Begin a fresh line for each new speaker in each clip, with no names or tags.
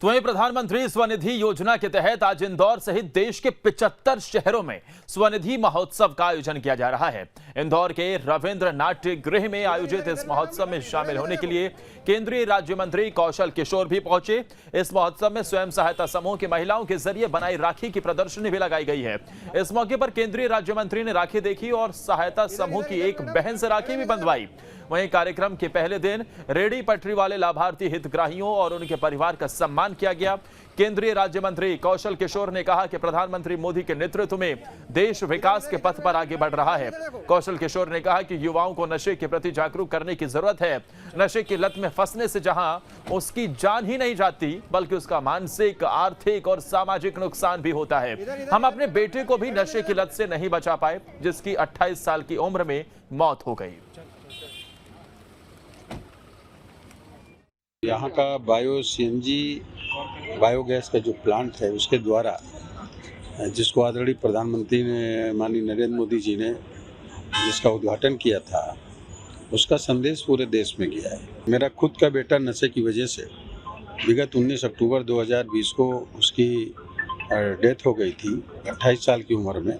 तो वहीं प्रधानमंत्री स्वनिधि योजना के तहत आज इंदौर सहित देश के 75 शहरों में स्वनिधि महोत्सव का आयोजन किया जा रहा है। इंदौर के रविंद्र नाट्य गृह में आयोजित इस महोत्सव में शामिल होने के लिए केंद्रीय राज्य मंत्री कौशल किशोर भी पहुंचे। इस महोत्सव में स्वयं सहायता समूह की महिलाओं के जरिए बनाई राखी की प्रदर्शनी भी लगाई गई है। इस मौके पर केंद्रीय राज्य मंत्री ने राखी देखी और सहायता समूह की एक बहन से राखी भी बंधवाई। वहीं कार्यक्रम के पहले दिन रेहड़ी पटरी वाले लाभार्थी हितग्राहियों और उनके परिवार का सम्मान किया गया। केंद्रीय राज्य मंत्री कौशल किशोर ने कहा कि प्रधानमंत्री मोदी के नेतृत्व में देश विकास के पथ पर आगे बढ़ रहा है। कौशल किशोर ने कहा कि युवाओं को नशे के प्रति जागरूक करने की जरूरत है। नशे की लत में फंसने से जहां उसकी जान ही नहीं जाती, बल्कि उसका मानसिक, आर्थिक और सामाजिक नुकसान भी होता है। हम अपने बेटे को भी नशे की लत से नहीं बचा पाए, जिसकी 28 साल की उम्र में मौत हो गई।
यहाँ का बायो सीएनजी बायोगैस का जो प्लांट है उसके द्वारा, जिसको आदरणीय प्रधानमंत्री ने माननीय नरेंद्र मोदी जी ने जिसका उद्घाटन किया था, उसका संदेश पूरे देश में गया है। मेरा खुद का बेटा नशे की वजह से विगत 19 अक्टूबर 2020 को उसकी डेथ हो गई थी 28 साल की उम्र में।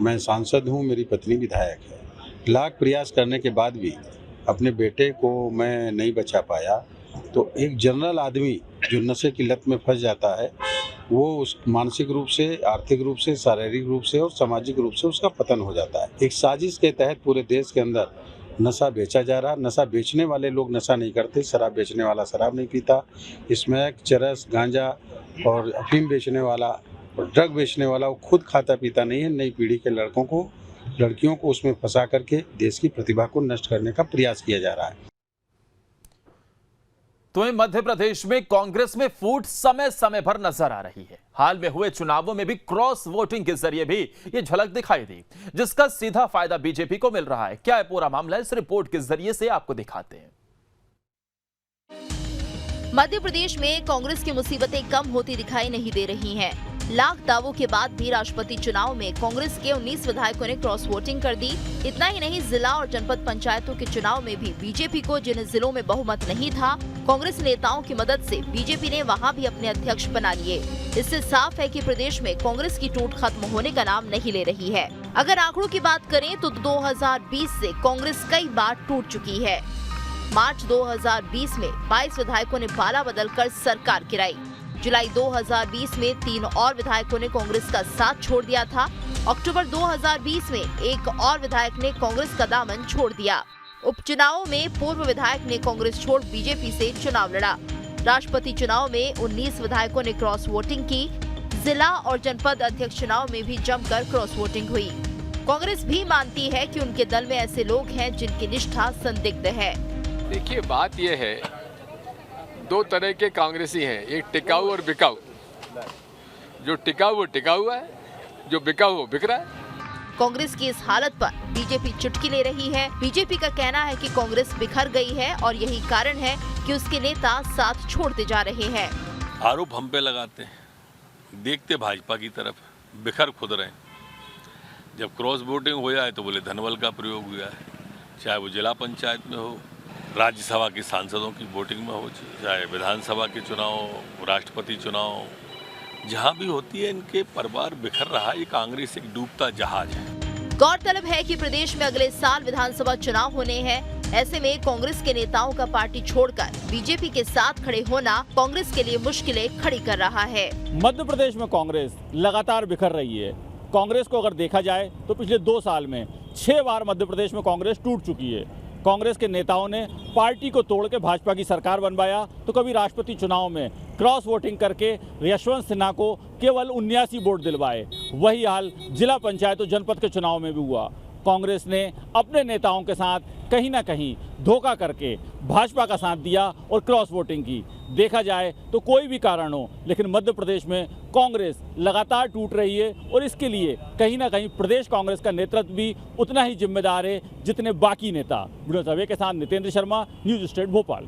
मैं सांसद हूँ, मेरी पत्नी विधायक है। लाख प्रयास करने के बाद भी अपने बेटे को मैं नहीं बचा पाया। तो एक जनरल आदमी जो नशे की लत में फंस जाता है, वो उस मानसिक रूप से, आर्थिक रूप से, शारीरिक रूप से और सामाजिक रूप से उसका पतन हो जाता है। एक साजिश के तहत पूरे देश के अंदर नशा बेचा जा रहा। नशा बेचने वाले लोग नशा नहीं करते, शराब बेचने वाला शराब नहीं पीता। स्मैक, चरस, गांजा और अफीम बेचने वाला और ड्रग बेचने वाला वो खुद खाता पीता नहीं है। नई पीढ़ी के लड़कियों को उसमें फंसा करके देश की प्रतिभा को नष्ट करने का प्रयास किया जा रहा है।
तो मध्य प्रदेश में कांग्रेस में फूट समय समय पर नजर आ रही है। हाल में हुए चुनावों में भी क्रॉस वोटिंग के जरिए भी ये झलक दिखाई दी, जिसका सीधा फायदा बीजेपी को मिल रहा है। क्या है पूरा मामला, इस रिपोर्ट के जरिए से आपको दिखाते हैं।
मध्य प्रदेश में कांग्रेस की मुसीबतें कम होती दिखाई नहीं दे रही हैं। लाख दावों के बाद भी राष्ट्रपति चुनाव में कांग्रेस के 19 विधायकों ने क्रॉस वोटिंग कर दी। इतना ही नहीं, जिला और जनपद पंचायतों के चुनाव में भी बीजेपी को जिन जिलों में बहुमत नहीं था, कांग्रेस नेताओं की मदद से बीजेपी ने वहां भी अपने अध्यक्ष बना लिए। इससे साफ है कि प्रदेश में कांग्रेस की टूट खत्म होने का नाम नहीं ले रही है। अगर आंकड़ों की बात करें तो 2020 से कांग्रेस कई बार टूट चुकी है। मार्च 2020 में 22 विधायकों ने बाला बदलकर सरकार गिराई। जुलाई 2020 में 3 और विधायकों ने कांग्रेस का साथ छोड़ दिया था। अक्टूबर 2020 में एक और विधायक ने कांग्रेस का दामन छोड़ दिया। उपचुनावों में पूर्व विधायक ने कांग्रेस छोड़ बीजेपी से चुनाव लड़ा। राष्ट्रपति चुनाव में 19 विधायकों ने क्रॉस वोटिंग की। जिला और जनपद अध्यक्ष चुनाव में भी जमकर क्रॉस वोटिंग हुई। कांग्रेस भी मानती है कि उनके दल में ऐसे लोग हैं जिनकी निष्ठा संदिग्ध है।
देखिए, बात यह है, दो तरह के कांग्रेसी हैं, एक टिकाऊ और बिकाऊ। जो टिकाऊ वो टिका हुआ है, जो बिकाऊ वो बिक रहा है।
कांग्रेस की इस हालत पर बीजेपी चुटकी ले रही है। बीजेपी का कहना है कि कांग्रेस बिखर गई है और यही कारण है कि उसके नेता साथ छोड़ते जा रहे हैं।
आरोप हम पे लगाते हैं, देखते भाजपा की तरफ, बिखर खुद रहे। जब क्रॉस वोटिंग हो जाए तो बोले धनबल का प्रयोग हुआ है, चाहे वो जिला पंचायत में हो, राज्यसभा के सांसदों की वोटिंग में हो, चाहे विधानसभा के चुनाव, राष्ट्रपति चुनाव, जहां भी होती है, इनके परिवार बिखर रहा है। ये कांग्रेस एक डूबता जहाज है।
गौरतलब है कि प्रदेश में अगले साल विधानसभा चुनाव होने हैं। ऐसे में कांग्रेस के नेताओं का पार्टी छोड़कर बीजेपी के साथ खड़े होना कांग्रेस के लिए मुश्किलें खड़ी कर रहा है।
मध्य प्रदेश में कांग्रेस लगातार बिखर रही है। कांग्रेस को अगर देखा जाए तो पिछले 2 साल में 6 बार मध्य प्रदेश में कांग्रेस टूट चुकी है। कांग्रेस के नेताओं ने पार्टी को तोड़ के भाजपा की सरकार बनवाया, तो कभी राष्ट्रपति चुनाव में क्रॉस वोटिंग करके यशवंत सिन्हा को केवल 79 वोट दिलवाए। वही हाल जिला पंचायत और जनपद के चुनाव में भी हुआ। कांग्रेस ने अपने नेताओं के साथ कहीं ना कहीं धोखा करके भाजपा का साथ दिया और क्रॉस वोटिंग की। देखा जाए तो कोई भी कारण हो, लेकिन मध्य प्रदेश में कांग्रेस लगातार टूट रही है और इसके लिए कहीं ना कहीं प्रदेश कांग्रेस का नेतृत्व भी उतना ही जिम्मेदार है जितने बाकी नेता। वीडियो सर्वे के साथ नितेंद्र शर्मा, न्यूज स्टेट भोपाल।